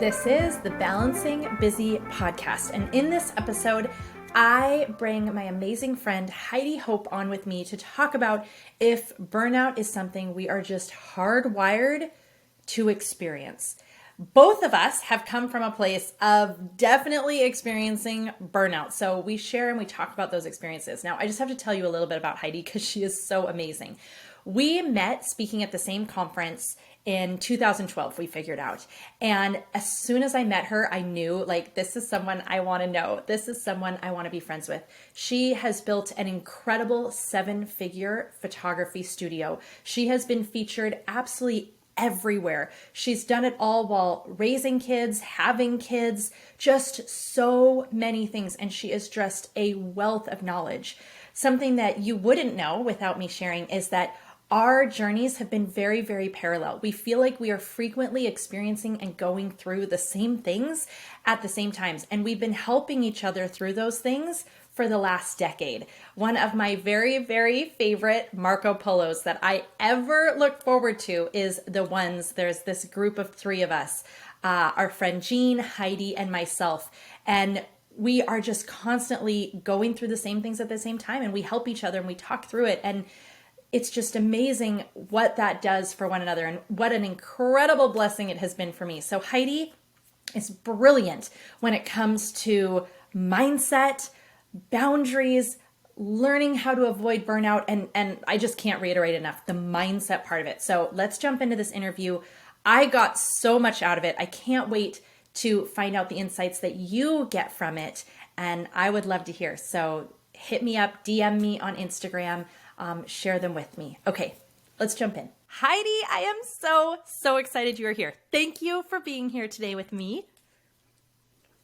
This is the Balancing Busy podcast, and in this episode, I bring my amazing friend Heidi Hope on with me to talk about if burnout is something we are just hardwired to experience. Both of us have come from a place of definitely experiencing burnout, so we share and we talk about those experiences. Now, I just have to tell you a little bit about Heidi because she is so amazing. We met speaking at the same conference in 2012, we figured out. And as soon as I met her, I knew this is someone I want to know. This is someone I want to be friends with. She has built an incredible 7-figure photography studio. She has been featured absolutely everywhere. She's done it all while raising kids, having kids, just so many things. And she is just a wealth of knowledge. Something that you wouldn't know without me sharing is that our journeys have been very, very parallel. We feel like we are frequently experiencing and going through the same things at the same times. And we've been helping each other through those things for the last decade. One of my very, very favorite Marco Polos that I ever look forward to is there's this group of 3 of us, our friend Jean, Heidi, and myself. And we are just constantly going through the same things at the same time. And we help each other and we talk through it. And it's just amazing what that does for one another and what an incredible blessing it has been for me. So Heidi is brilliant when it comes to mindset, boundaries, learning how to avoid burnout. And I just can't reiterate enough the mindset part of it. So let's jump into this interview. I got so much out of it. I can't wait to find out the insights that you get from it. And I would love to hear. So hit me up, DM me on Instagram. Share them with me. Okay, let's jump in. Heidi, I am so excited you are here. Thank you for being here today with me.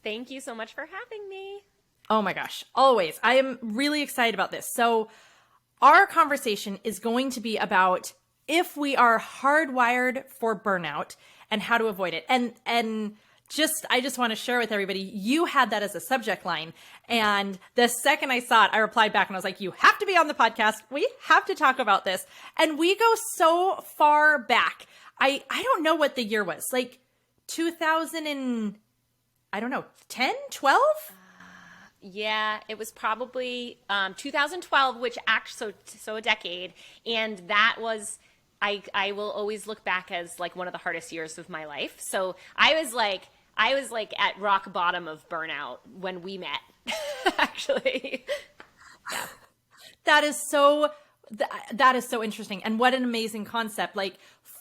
Thank you so much for having me. Oh my gosh, always. I am really excited about this. So our conversation is going to be about if we are hardwired for burnout and how to avoid it. And I just want to share with everybody, you had that as a subject line. And the second I saw it, I replied back and I was like, you have to be on the podcast. We have to talk about this. And we go so far back. I don't know what the year was, 2000 and, I don't know, 10, 12? Yeah, it was probably 2012, which actually, so a decade. And that was, I will always look back as one of the hardest years of my life. So I was at rock bottom of burnout when we met, actually. Yeah. That is so interesting. And what an amazing concept,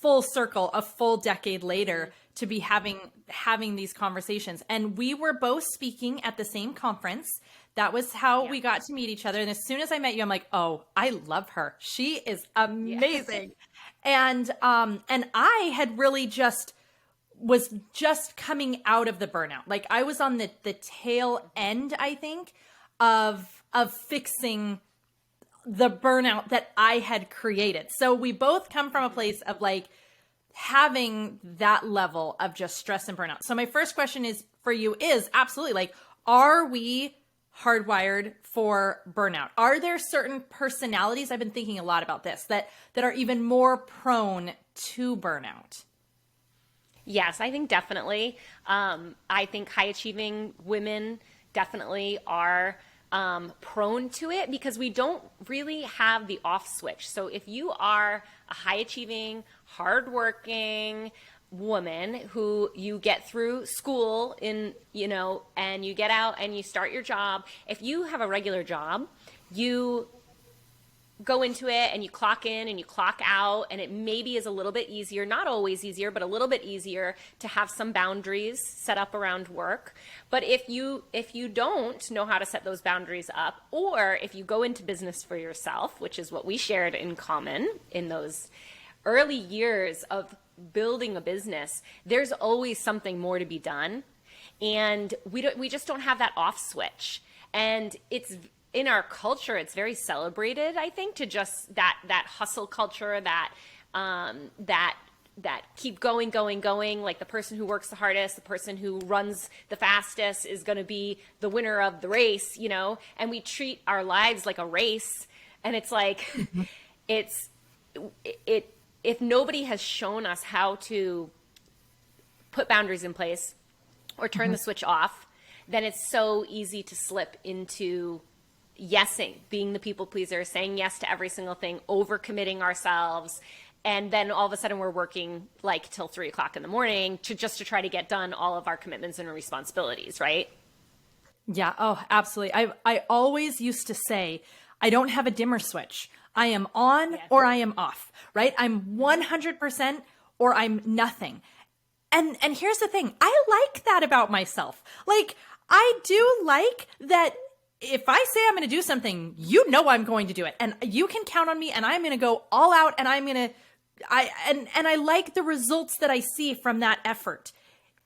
full circle, a full decade later to be having these conversations. And we were both speaking at the same conference. That was how we got to meet each other. And as soon as I met you, I'm like, oh, I love her. She is amazing. Yeah. And I had really was just coming out of the burnout. I was on the tail end, I think, of fixing the burnout that I had created. So we both come from a place of having that level of just stress and burnout. So my first question for you is absolutely are we hardwired for burnout? Are there certain personalities, I've been thinking a lot about this, that are even more prone to burnout? Yes, I think definitely. I think high achieving women definitely are prone to it because we don't really have the off switch. So if you are a high achieving, hardworking woman who you get through school and you get out and you start your job, if you have a regular job, you go into it and you clock in and you clock out, and it maybe is a little bit easier, not always easier, but a little bit easier to have some boundaries set up around work. But if you don't know how to set those boundaries up, or if you go into business for yourself, which is what we shared in common in those early years of building a business, there's always something more to be done. And we just don't have that off switch. And it's in our culture, it's very celebrated, I think, to just that hustle culture, that keep going. Like the person who works the hardest, the person who runs the fastest is going to be the winner of the race, and we treat our lives like a race. And it's if nobody has shown us how to put boundaries in place, or turn the switch off, then it's so easy to slip into yesing, being the people pleaser, saying yes to every single thing, overcommitting ourselves. And then all of a sudden we're working like till 3:00 in the morning to try to get done all of our commitments and responsibilities, right? Yeah. Oh, absolutely. I always used to say, I don't have a dimmer switch. I am on or I am off, right? I'm 100% or I'm nothing. And here's the thing. I like that about myself. Like, I do like that if I say I'm going to do something, you know I'm going to do it. And you can count on me and I'm going to go all out and I'm going to, I like the results that I see from that effort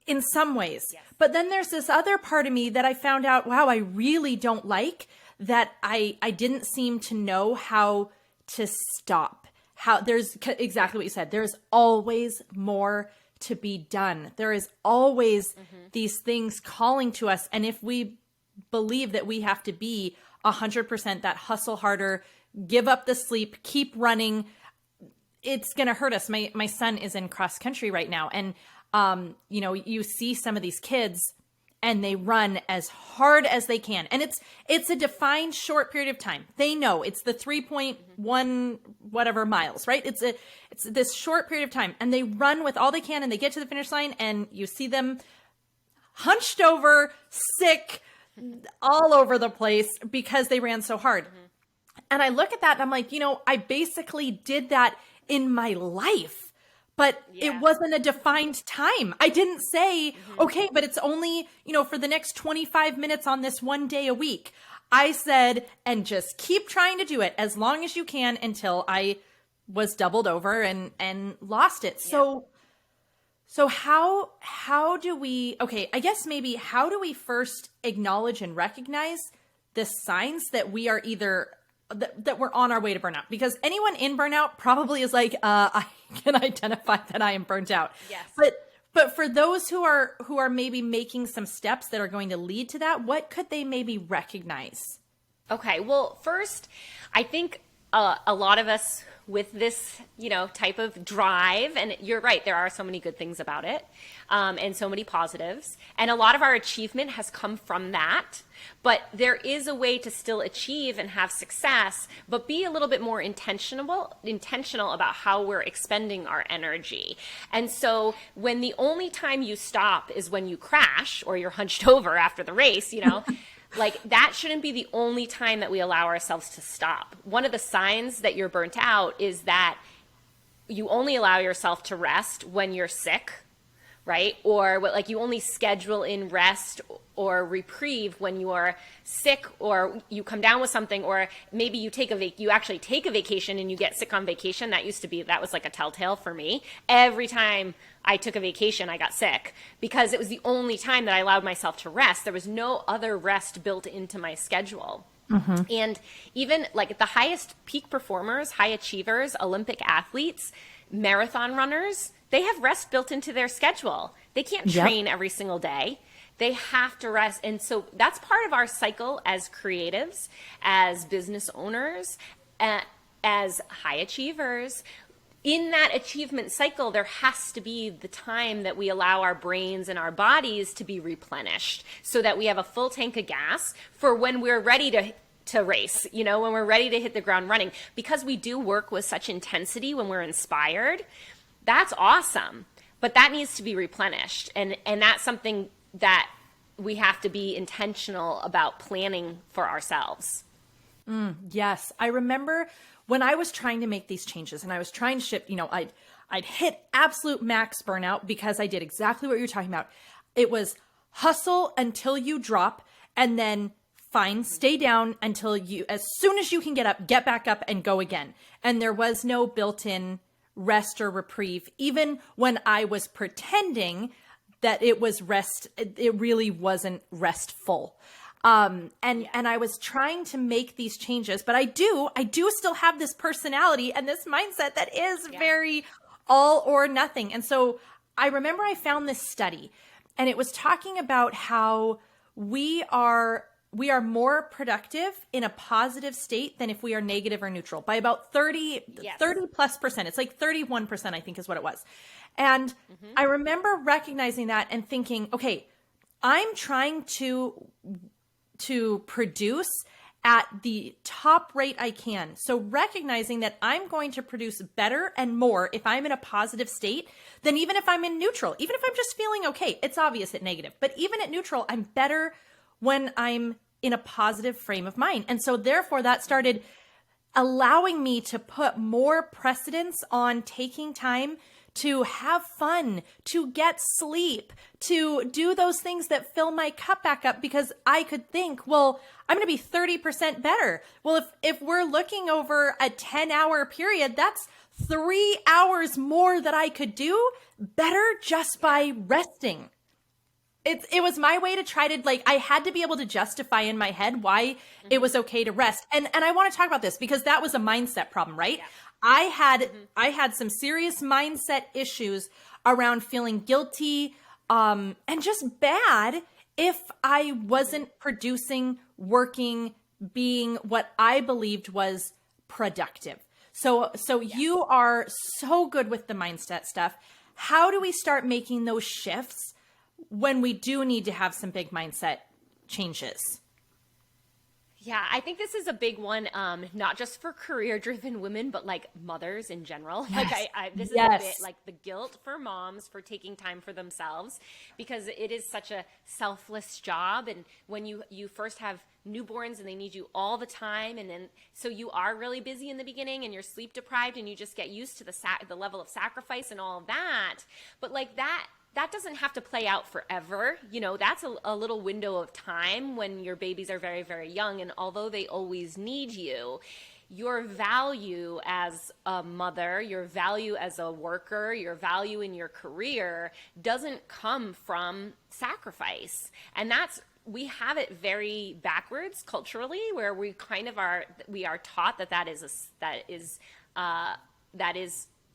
in some ways. Yes. But then there's this other part of me that I found out, wow, I really don't like, that I didn't seem to know how to stop. How there's exactly what you said. There's always more to be done. There is always these things calling to us. And if we believe that we have to be 100% that hustle harder, give up the sleep, keep running, it's going to hurt us. My son is in cross country right now. And, you see some of these kids and they run as hard as they can. And it's a defined short period of time. They know it's the 3.1 whatever miles, right? It's this short period of time and they run with all they can and they get to the finish line and you see them hunched over, sick, all over the place because they ran so hard. And I look at that and I'm like, I basically did that in my life, but it wasn't a defined time. I didn't say, okay, but it's only, for the next 25 minutes on this one day a week. I said, and just keep trying to do it as long as you can until I was doubled over and lost it. Yeah. So how do we, I guess maybe how do we first acknowledge and recognize the signs that we are either that we're on our way to burnout? Because anyone in burnout probably is like, I can identify that I am burnt out. Yes. But for those who are maybe making some steps that are going to lead to that, what could they maybe recognize? Okay. Well, first, I think a lot of us with this, type of drive, and you're right, there are so many good things about it, and so many positives, and a lot of our achievement has come from that. But there is a way to still achieve and have success, but be a little bit more intentional about how we're expending our energy. And so when the only time you stop is when you crash or you're hunched over after the race, like that shouldn't be the only time that we allow ourselves to stop. One of the signs that you're burnt out is that you only allow yourself to rest when you're sick, right? Or like you only schedule in rest or reprieve when you are sick, or you come down with something, or maybe you actually take a vacation and you get sick on vacation. That was like a telltale for me. Every time I took a vacation, I got sick because it was the only time that I allowed myself to rest. There was no other rest built into my schedule. And even like the highest peak performers, high achievers, Olympic athletes, marathon runners, they have rest built into their schedule. They can't train every single day. They have to rest. And so that's part of our cycle as creatives, as business owners, as high achievers. In that achievement cycle, there has to be the time that we allow our brains and our bodies to be replenished so that we have a full tank of gas for when we're ready to race, when we're ready to hit the ground running. Because we do work with such intensity when we're inspired, that's awesome. But that needs to be replenished. And that's something that we have to be intentional about planning for ourselves. Yes. I remember when I was trying to make these changes and I was trying to shift, I'd hit absolute max burnout because I did exactly what you're talking about. It was hustle until you drop and then stay down until as soon as you can get up, get back up and go again. And there was no built-in rest or reprieve. Even when I was pretending that it was rest, it really wasn't restful. And I was trying to make these changes, but I do still have this personality and this mindset that is very all or nothing. And so I remember I found this study and it was talking about how we are more productive in a positive state than if we are negative or neutral by about 30 plus percent. It's like 31%, I think is what it was. And I remember recognizing that and thinking, okay, I'm trying to produce at the top rate I can. So recognizing that I'm going to produce better and more if I'm in a positive state than even if I'm in neutral. Even if I'm just feeling okay. It's obvious at negative, but even at neutral, I'm better when I'm in a positive frame of mind. And so therefore that started allowing me to put more precedence on taking time to have fun, to get sleep, to do those things that fill my cup back up, because I could think, well, I'm going to be 30% better. Well, if we're looking over a 10-hour period, that's 3 hours more that I could do better just by resting. It was my way to try to, like, I had to be able to justify in my head why it was okay to rest. And I want to talk about this because that was a mindset problem, right? Yeah. I had some serious mindset issues around feeling guilty and just bad if I wasn't producing, working, being what I believed was productive. So yes. You are so good with the mindset stuff. How do we start making those shifts when we do need to have some big mindset changes? Yeah, I think this is a big one, not just for career-driven women, but like mothers in general. Yes. Like this is a bit like the guilt for moms for taking time for themselves, because it is such a selfless job. And when you first have newborns and they need you all the time, and then so you are really busy in the beginning and you're sleep deprived and you just get used to the level of sacrifice and all of that. But like that doesn't have to play out forever. You know, that's a little window of time when your babies are very, very young. And although they always need you, your value as a mother, your value as a worker, your value in your career doesn't come from sacrifice. And we have it very backwards culturally, where we kind of are taught that is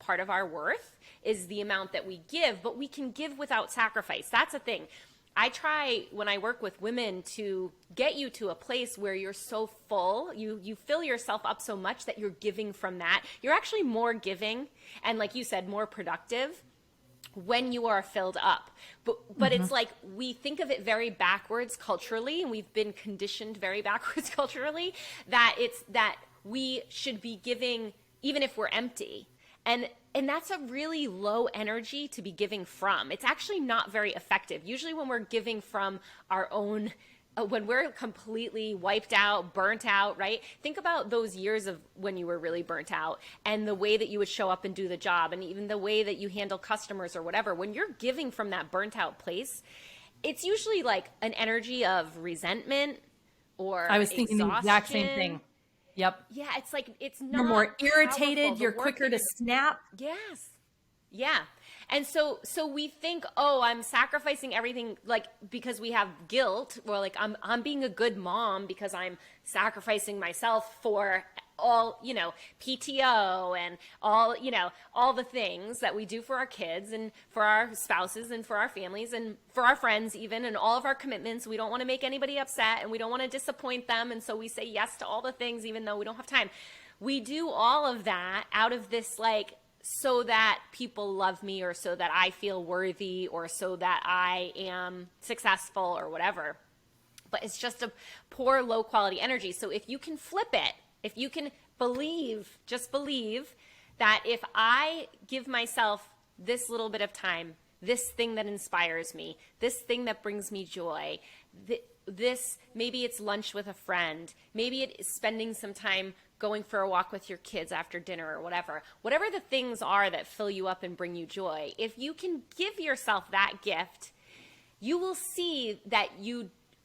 part of our worth, is the amount that we give, but we can give without sacrifice. That's a thing. I try when I work with women to get you to a place where you're so full, you fill yourself up so much that you're giving from that. You're actually more giving and, like you said, more productive when you are filled up. But it's like we think of it very backwards culturally, and we've been conditioned very backwards culturally that we should be giving even if we're empty. And that's a really low energy to be giving from. It's actually not very effective. Usually when we're giving from our own, when we're completely wiped out, burnt out, right? Think about those years of when you were really burnt out and the way that you would show up and do the job, and even the way that you handle customers or whatever. When you're giving from that burnt out place, it's usually like an energy of resentment or I was thinking the exact same thing. Yep. Yeah, it's like it's not. You're more irritated. You're quicker to snap. Yes. Yeah. And so we think, oh, I'm sacrificing everything, like because we have guilt, or like I'm being a good mom because I'm sacrificing myself for all, PTO and all the things that we do for our kids and for our spouses and for our families and for our friends even, and all of our commitments. We don't want to make anybody upset and we don't want to disappoint them. And so we say yes to all the things, even though we don't have time. We do all of that out of this, like, so that people love me, or so that I feel worthy, or so that I am successful or whatever. But it's just a poor, low quality energy. So if you can flip it, if you can just believe that if I give myself this little bit of time, this thing that inspires me, this thing that brings me joy, this, maybe it's lunch with a friend, maybe it is spending some time going for a walk with your kids after dinner or whatever the things are that fill you up and bring you joy. If you can give yourself that gift, you will see that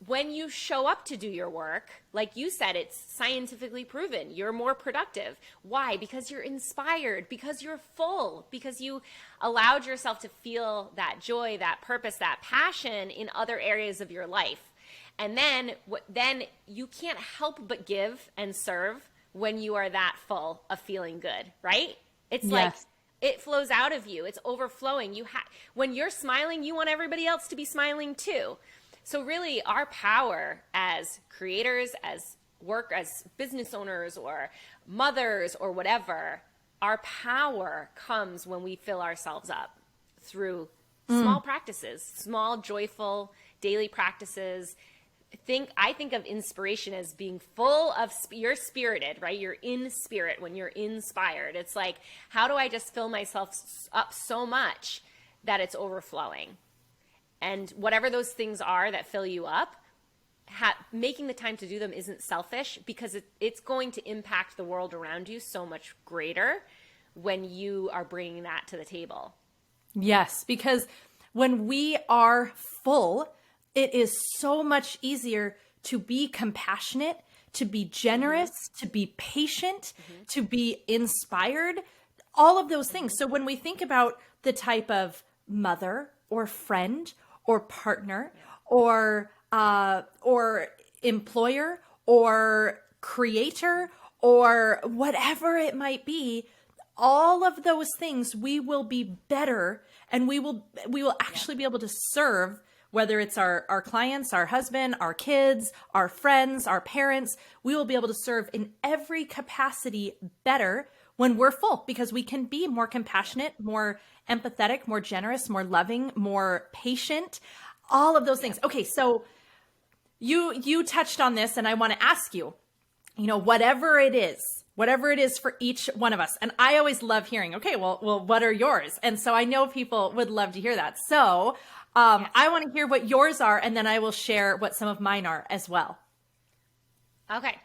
when you show up to do your work, like you said, it's scientifically proven, you're more productive. Why? Because you're inspired, because you're full, because you allowed yourself to feel that joy, that purpose, that passion in other areas of your life. And then you can't help but give and serve when you are that full of feeling good, right? It's like it flows out of you. It's overflowing. When you're smiling, you want everybody else to be smiling too. So really, our power as creators, as business owners or mothers or whatever, our power comes when we fill ourselves up through Small practices, small, joyful, daily practices. I think of inspiration as being full of, you're spirited, right? You're in spirit when you're inspired. It's like, how do I just fill myself up so much that it's overflowing? And whatever those things are that fill you up, making the time to do them isn't selfish, because it's going to impact the world around you so much greater when you are bringing that to the table. Yes, because when we are full, it is so much easier to be compassionate, to be generous, to be patient, to be inspired, all of those things. So when we think about the type of mother or friend or partner or employer or creator or whatever it might be, all of those things, we will be better, and we will actually be able to serve, whether it's our clients, our husband, our kids, our friends, our parents. We will be able to serve in every capacity better when we're full, because we can be more compassionate, more empathetic, more generous, more loving, more patient, all of those things. Okay, so you touched on this, and I want to ask you, whatever it is for each one of us. And I always love hearing, okay, well, what are yours? And so I know people would love to hear that. So I want to hear what yours are, and then I will share what some of mine are as well. Okay.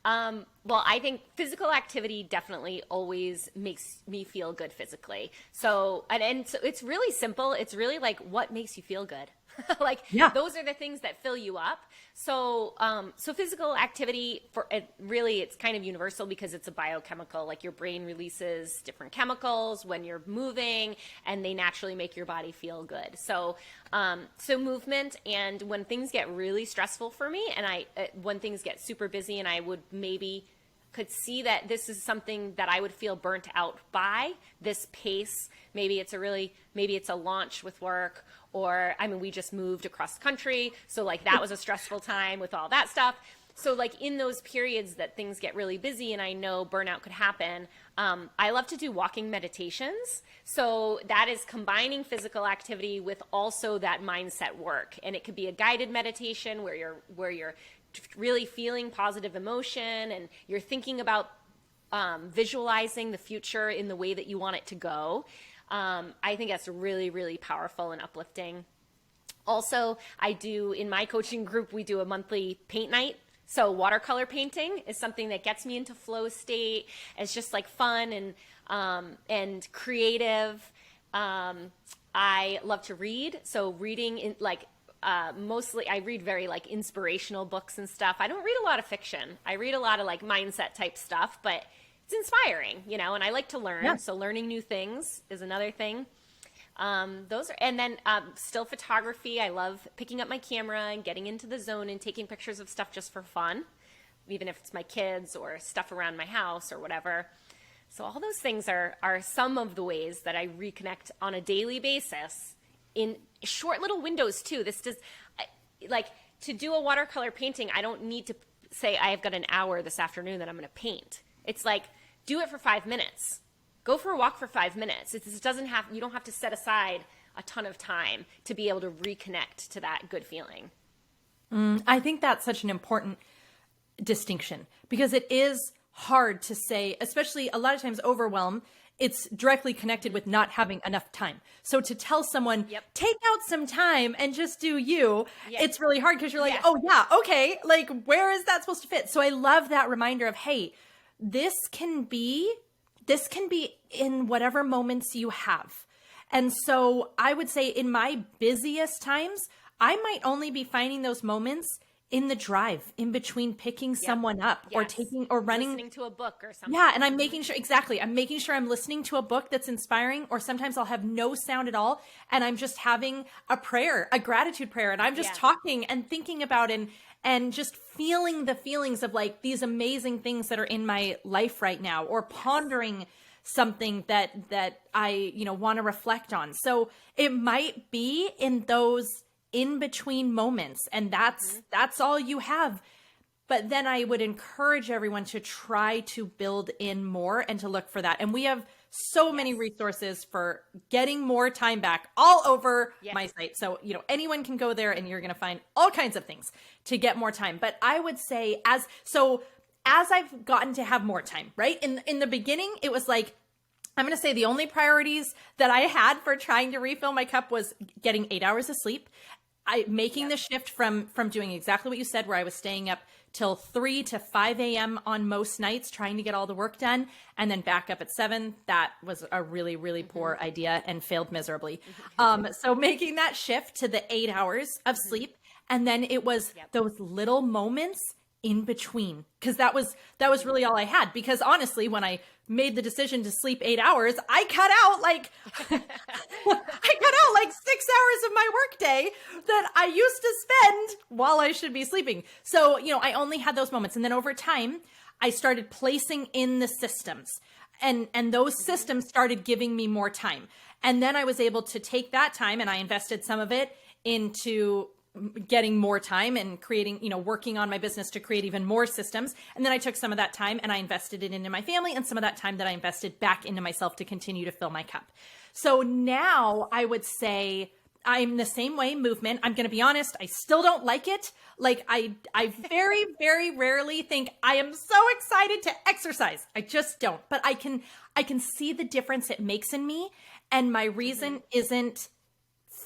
Well, I think physical activity definitely always makes me feel good physically. So, and so it's really simple. It's really like, what makes you feel good? Those are the things that fill you up. So, so physical activity it's kind of universal, because it's a biochemical, like your brain releases different chemicals when you're moving, and they naturally make your body feel good. So, so movement. And when things get really stressful for me, and when things get super busy, and I could see that this is something that I would feel burnt out by, this pace. Maybe it's a launch with work, or, we just moved across the country. So that was a stressful time with all that stuff. So in those periods that things get really busy and I know burnout could happen, I love to do walking meditations. So that is combining physical activity with also that mindset work. And it could be a guided meditation where you're really feeling positive emotion, and you're thinking about visualizing the future in the way that you want it to go. I think that's really, really powerful and uplifting. Also, in my coaching group, we do a monthly paint night. So watercolor painting is something that gets me into flow state. It's just fun and creative. I love to read. So reading mostly I read very inspirational books and stuff. I don't read a lot of fiction. I read a lot of mindset type stuff, but it's inspiring, and I like to learn. Yeah. So learning new things is another thing. And then still photography. I love picking up my camera and getting into the zone and taking pictures of stuff just for fun, even if it's my kids or stuff around my house or whatever. So all those things are some of the ways that I reconnect on a daily basis in short little windows too. This does, to do a watercolor painting, I don't need to say I've got an hour this afternoon that I'm going to paint. It's do it for 5 minutes. Go for a walk for 5 minutes. You don't have to set aside a ton of time to be able to reconnect to that good feeling. I think that's such an important distinction, because it is hard to say, especially a lot of times overwhelm, it's directly connected with not having enough time. So to tell someone, take out some time and just do you, it's really hard, because you're oh yeah, okay, where is that supposed to fit? So I love that reminder of, hey, this can be in whatever moments you have. And so I would say in my busiest times, I might only be finding those moments in the drive, in between picking someone up or taking or running. Listening to a book or something. Yeah, and I'm making sure I'm listening to a book that's inspiring, or sometimes I'll have no sound at all, and I'm just having a prayer, a gratitude prayer, and I'm just talking and thinking about and just feeling the feelings of these amazing things that are in my life right now, or pondering something that I want to reflect on. So it might be in those in between moments, and that's all you have. But then I would encourage everyone to try to build in more and to look for that. And we have so many resources for getting more time back all over my site. So, anyone can go there and you're going to find all kinds of things to get more time. But I would say as I've gotten to have more time, right? In the beginning, it was like, I'm going to say the only priorities that I had for trying to refill my cup was getting 8 hours of sleep. Making the shift from doing exactly what you said, where I was staying up till 3 to 5 a.m. on most nights, trying to get all the work done, and then back up at 7. That was a really, really poor idea and failed miserably. So making that shift to the 8 hours of sleep. And then it was those little moments in between, because that was really all I had. Because honestly, when I made the decision to sleep 8 hours, I cut out like 6 hours of my workday that I used to spend while I should be sleeping. So, I only had those moments. And then over time, I started placing in the systems, and those systems started giving me more time. And then I was able to take that time, and I invested some of it into getting more time and creating, working on my business to create even more systems. And then I took some of that time and I invested it into my family, and some of that time that I invested back into myself to continue to fill my cup. So now I would say I'm the same way movement. I'm going to be honest. I still don't like it. Like I very, very rarely think I am so excited to exercise. I just don't, but I can see the difference it makes in me. And my reason isn't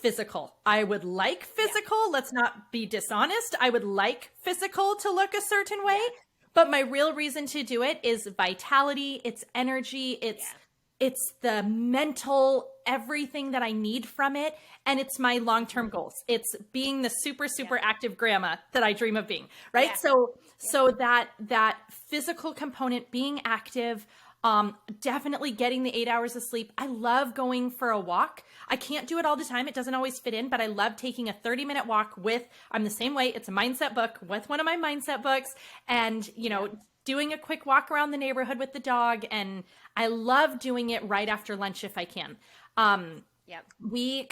physical. I would like physical. Let's not be dishonest. I would like physical to look a certain way, but my real reason to do it is vitality. It's energy. It's the mental, everything that I need from it. And it's my long-term goals. It's being the super, super active grandma that I dream of being, right? Yeah. So that physical component, being active, definitely getting the 8 hours of sleep. I love going for a walk. I can't do it all the time. It doesn't always fit in, but I love taking a 30-minute walk I'm the same way. It's a mindset book with one of my mindset books, and, doing a quick walk around the neighborhood with the dog. And I love doing it right after lunch if I can. We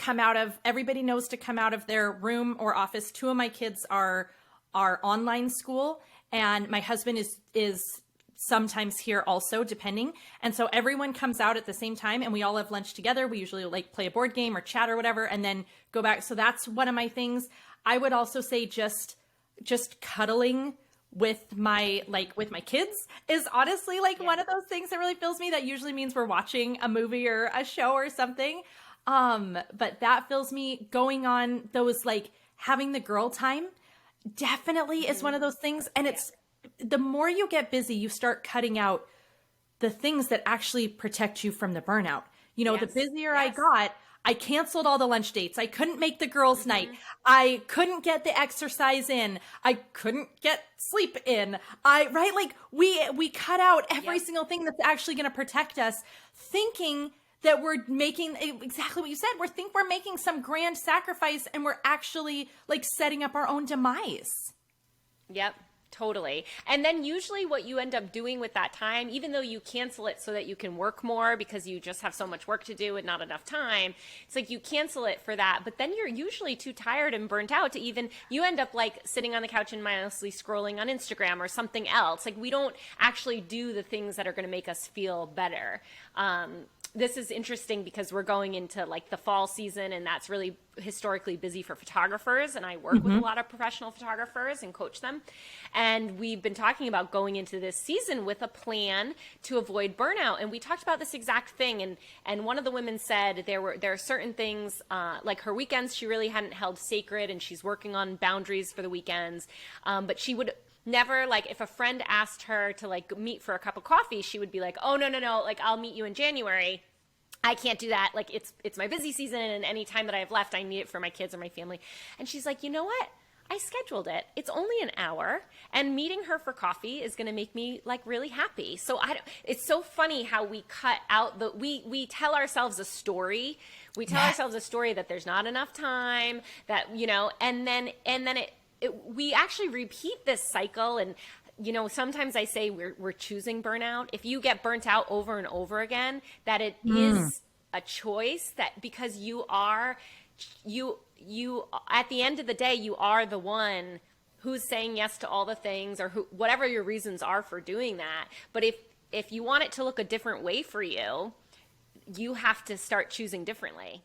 everybody knows to come out of their room or office. 2 of my kids are online school, and my husband is sometimes here also, depending. And so everyone comes out at the same time and we all have lunch together. We usually play a board game or chat or whatever, and then go back. So that's one of my things. I would also say just cuddling with my kids is honestly one of those things that really fills me. That usually means we're watching a movie or a show or something. But that fills me. Going on those, having the girl time definitely is one of those things. And it's, the more you get busy, you start cutting out the things that actually protect you from the burnout. The busier I got, I canceled all the lunch dates. I couldn't make the girls' night. I couldn't get the exercise in. I couldn't get sleep in. We cut out every single thing that's actually going to protect us, thinking that we're making exactly what you said. We think we're making some grand sacrifice, and we're actually setting up our own demise. Yep. Totally. And then usually what you end up doing with that time, even though you cancel it so that you can work more because you just have so much work to do and not enough time, it's you cancel it for that, but then you're usually too tired and burnt out to you end up sitting on the couch and mindlessly scrolling on Instagram or something else. We don't actually do the things that are going to make us feel better. This is interesting because we're going into the fall season, and that's really historically busy for photographers. And I work with a lot of professional photographers and coach them. And we've been talking about going into this season with a plan to avoid burnout. And we talked about this exact thing. And one of the women said there are certain things, her weekends she really hadn't held sacred, and she's working on boundaries for the weekends. But she would never, if a friend asked her to meet for a cup of coffee, she would be oh, no, I'll meet you in January. I can't do that. It's my busy season, and any time that I have left, I need it for my kids or my family. And she's you know what? I scheduled it. It's only an hour, and meeting her for coffee is going to make me really happy. So it's so funny how we cut out we tell ourselves a story. We tell ourselves a story that there's not enough time, that, and then we actually repeat this cycle. And sometimes I say we're choosing burnout. If you get burnt out over and over again, that it is a choice, that because you at the end of the day, you are the one who's saying yes to all the things, or whatever your reasons are for doing that. But if you want it to look a different way for you, you have to start choosing differently.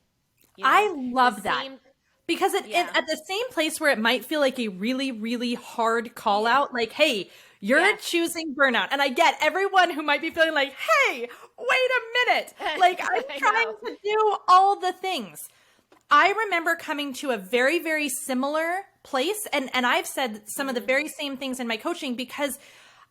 You know? I love that. Same, Because yeah. at the same place where it might feel like a really, really hard call out, like, hey, you're Yes. choosing burnout. And I get everyone who might be feeling like, hey, wait a minute. Like, I'm I trying know. to do all the things. I remember coming to a very, very similar place. And I've said some of the very same things in my coaching because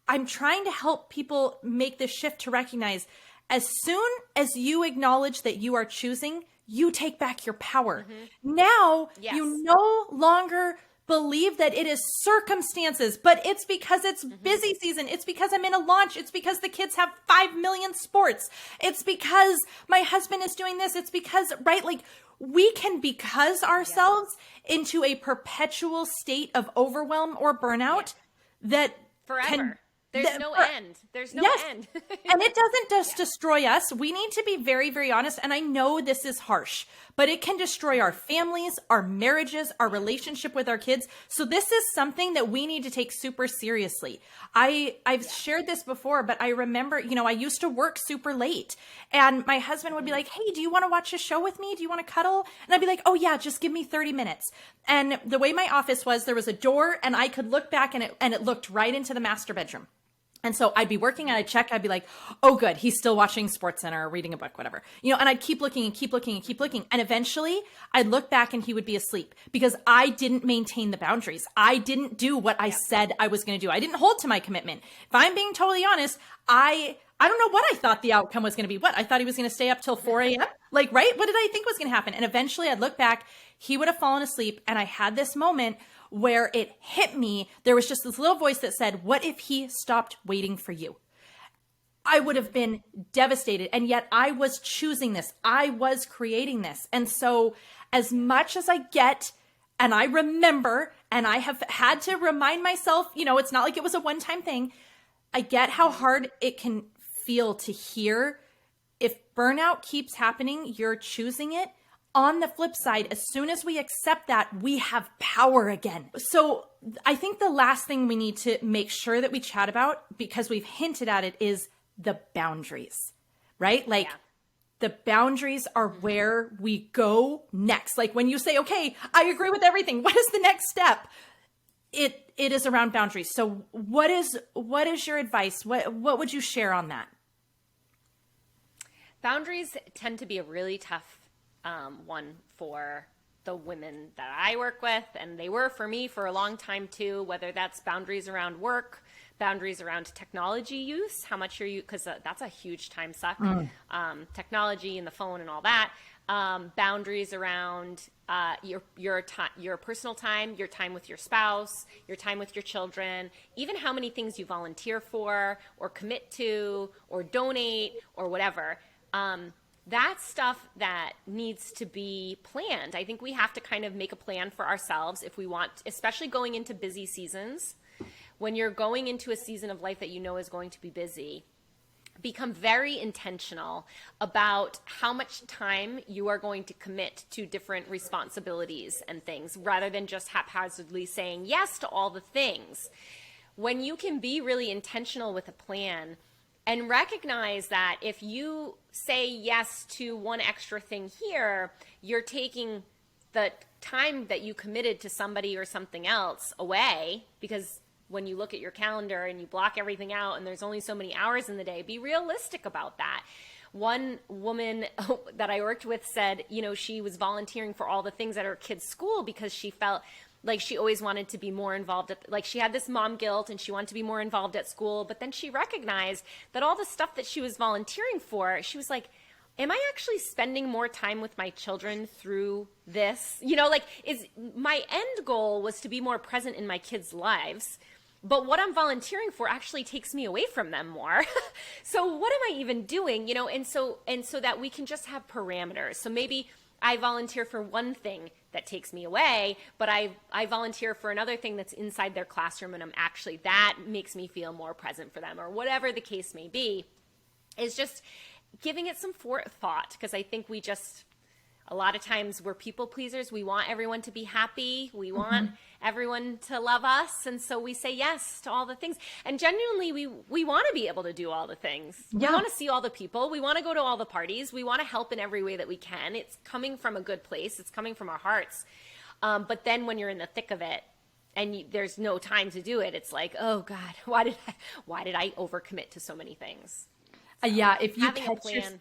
I'm trying to help people make this shift to recognize as soon as you acknowledge that you are choosing, you take back your power. Now Yes. you no longer believe that it is circumstances, but it's because it's busy season. It's because I'm in a launch. It's because the kids have 5 million sports. It's because my husband is doing this. It's because, right? Like we can because ourselves into a perpetual state of overwhelm or burnout that Forever. can There's no end. There's no Yes. end. And it doesn't just destroy us. We need to be very, very honest. And I know this is harsh, but it can destroy our families, our marriages, our relationship with our kids. So this is something that we need to take super seriously. I've shared this before, but I remember, I used to work super late and my husband would be like, hey, do you want to watch a show with me? Do you want to cuddle? And I'd be like, oh yeah, just give me 30 minutes. And the way my office was, there was a door and I could look back and it looked right into the master bedroom. And so I'd be working and I'd check, I'd be like, oh good, he's still watching SportsCenter or reading a book, whatever. And I'd keep looking and keep looking and keep looking. And eventually I'd look back and he would be asleep because I didn't maintain the boundaries. I didn't do what I said I was going to do. I didn't hold to my commitment. If I'm being totally honest, I don't know what I thought the outcome was going to be. What? I thought he was going to stay up till 4 a.m. Like, right? What did I think was going to happen? And eventually I'd look back, he would have fallen asleep. And I had this moment where it hit me. There was just this little voice that said, what if he stopped waiting for you? I would have been devastated. And yet I was choosing this. I was creating this. And so as much as I get, and I remember, and I have had to remind myself, it's not like it was a one-time thing. I get how hard it can feel to hear. If burnout keeps happening, you're choosing it. On the flip side, as soon as we accept that, we have power again. So I think the last thing we need to make sure that we chat about, because we've hinted at it, is the boundaries, right? Like the boundaries are where we go next. Like when you say, okay, I agree with everything. What is the next step? It is around boundaries. So what is your advice? What would you share on that? Boundaries tend to be a really tough one for the women that I work with, and they were for me for a long time too, whether that's boundaries around work, boundaries around technology use, how much you, because that's a huge time suck, technology and the phone and all that, boundaries around your personal time, your time with your spouse, your time with your children, even how many things you volunteer for or commit to or donate or whatever. That's stuff that needs to be planned. I think we have to kind of make a plan for ourselves if we want, especially going into busy seasons. When you're going into a season of life that you know is going to be busy, become very intentional about how much time you are going to commit to different responsibilities and things, rather than just haphazardly saying yes to all the things. When you can be really intentional with a plan, and recognize that if you say yes to one extra thing here, you're taking the time that you committed to somebody or something else away, because when you look at your calendar and you block everything out and there's only so many hours in the day, be realistic about that. One woman that I worked with said, she was volunteering for all the things at her kids' school because she felt like she always wanted to be more involved like she had this mom guilt and she wanted to be more involved at school. But then she recognized that all the stuff that she was volunteering for, she was like, am I actually spending more time with my children through this? Is my end goal was to be more present in my kids' lives. But what I'm volunteering for actually takes me away from them more. So what am I even doing? And so that we can just have parameters. So maybe I volunteer for one thing that takes me away, but I volunteer for another thing that's inside their classroom, and that makes me feel more present for them, or whatever the case may be, is just giving it some forethought. Because I think a lot of times we're people pleasers. We want everyone to be happy. We want everyone to love us. And so we say yes to all the things. And genuinely, we want to be able to do all the things. Yeah. We want to see all the people. We want to go to all the parties. We want to help in every way that we can. It's coming from a good place. It's coming from our hearts. But then when you're in the thick of it and there's no time to do it, it's like, oh God, why did I overcommit to so many things? Yeah. If you Having a plan.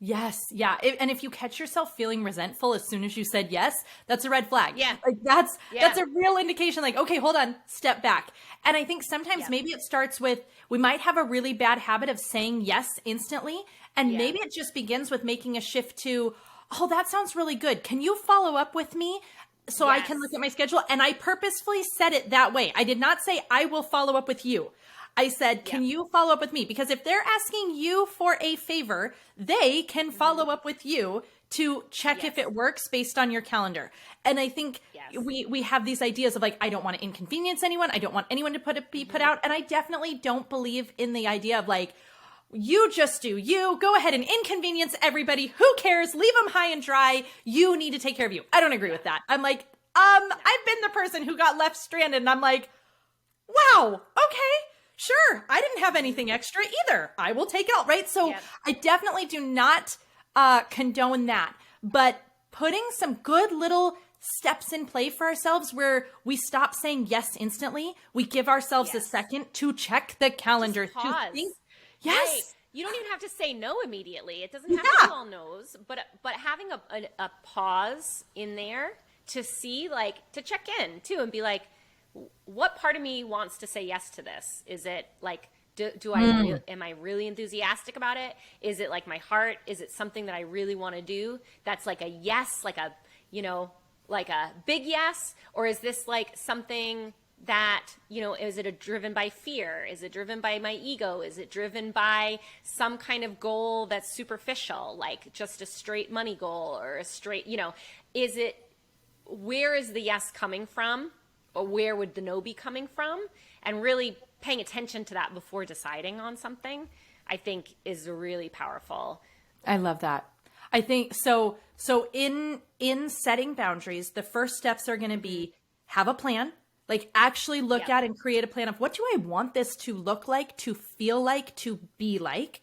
Yes. Yeah. And if you catch yourself feeling resentful as soon as you said yes, that's a red flag. Yeah. Like that's a real indication, like, okay, hold on, step back. And I think sometimes maybe it starts with, we might have a really bad habit of saying yes instantly. And maybe it just begins with making a shift to, oh, that sounds really good. Can you follow up with me so I can look at my schedule? And I purposefully said it that way. I did not say, I will follow up with you. I said, can you follow up with me? Because if they're asking you for a favor, they can follow up with you to check if it works based on your calendar. And I think we have these ideas of like, I don't want to inconvenience anyone. I don't want anyone to be put out. And I definitely don't believe in the idea of like, you just do you. Go ahead and inconvenience everybody. Who cares? Leave them high and dry. You need to take care of you. I don't agree with that. I'm like, I've been the person who got left stranded and I'm like, wow, okay. Sure, I didn't have anything extra either. I will take it out, right? So I definitely do not condone that. But putting some good little steps in play for ourselves where we stop saying yes instantly. We give ourselves a second to check the calendar. Just pause. To think, yes. Right. You don't even have to say no immediately. It doesn't have to be all no's. But having a pause in there to see, like, to check in too and be like, what part of me wants to say yes to this? Is it like, am I really enthusiastic about it? Is it like my heart? Is it something that I really want to do? That's like a yes, like a, like a big yes? Or is this like something that, is it driven by fear? Is it driven by my ego? Is it driven by some kind of goal that's superficial, like just a straight money goal or a straight, where is the yes coming from? Or where would the no be coming from? And really paying attention to that before deciding on something, I think is really powerful. I love that. I think so in setting boundaries, the first steps are going to be have a plan, like actually look at and create a plan of what do I want this to look like, to feel like, to be like,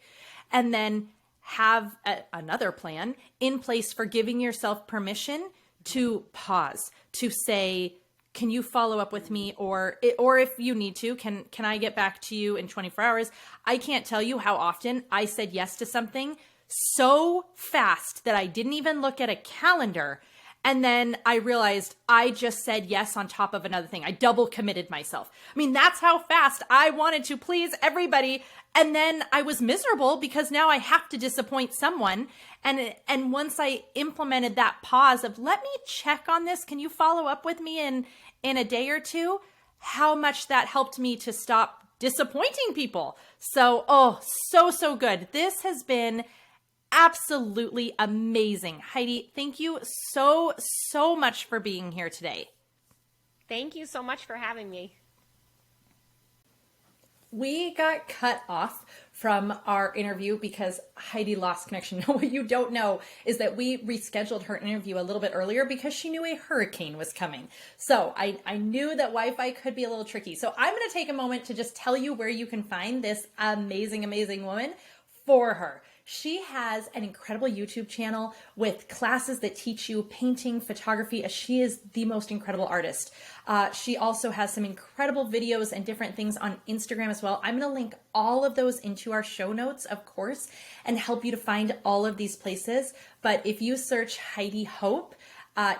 and then have another plan in place for giving yourself permission to pause, to say, can you follow up with me? Or if you need to, can I get back to you in 24 hours? I can't tell you how often I said yes to something so fast that I didn't even look at a calendar. And then I realized I just said yes on top of another thing. I double committed myself. I mean, that's how fast I wanted to please everybody. And then I was miserable because now I have to disappoint someone. And once I implemented that pause of let me check on this, can you follow up with me in a day or two? How much that helped me to stop disappointing people. So, so good. This has been absolutely amazing. Heidi, thank you so much for being here today. Thank you so much for having me. We got cut off from our interview because Heidi lost connection. What you don't know is that we rescheduled her interview a little bit earlier because she knew a hurricane was coming. So I knew that Wi-Fi could be a little tricky. So I'm going to take a moment to just tell you where you can find this amazing, amazing woman for her. She has an incredible YouTube channel with classes that teach you painting, photography. She is the most incredible artist. She also has some incredible videos and different things on Instagram as well. I'm going to link all of those into our show notes, of course, and help you to find all of these places. But if you search Heidi Hope,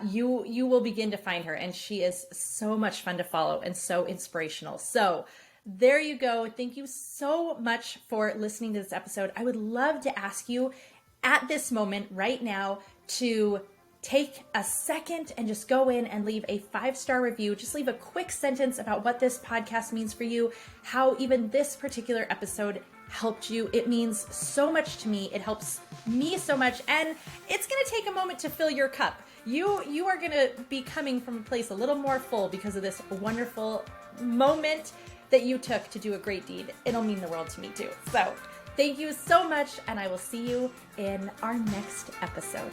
you will begin to find her. And she is so much fun to follow and so inspirational. So there you go. Thank you so much for listening to this episode. I would love to ask you at this moment right now to take a second and just go in and leave a 5-star review. Just leave a quick sentence about what this podcast means for you, how even this particular episode helped you. It means so much to me. It helps me so much. And it's going to take a moment to fill your cup. You are going to be coming from a place a little more full because of this wonderful moment that you took to do a great deed. It'll mean the world to me too. So thank you so much, and I will see you in our next episode.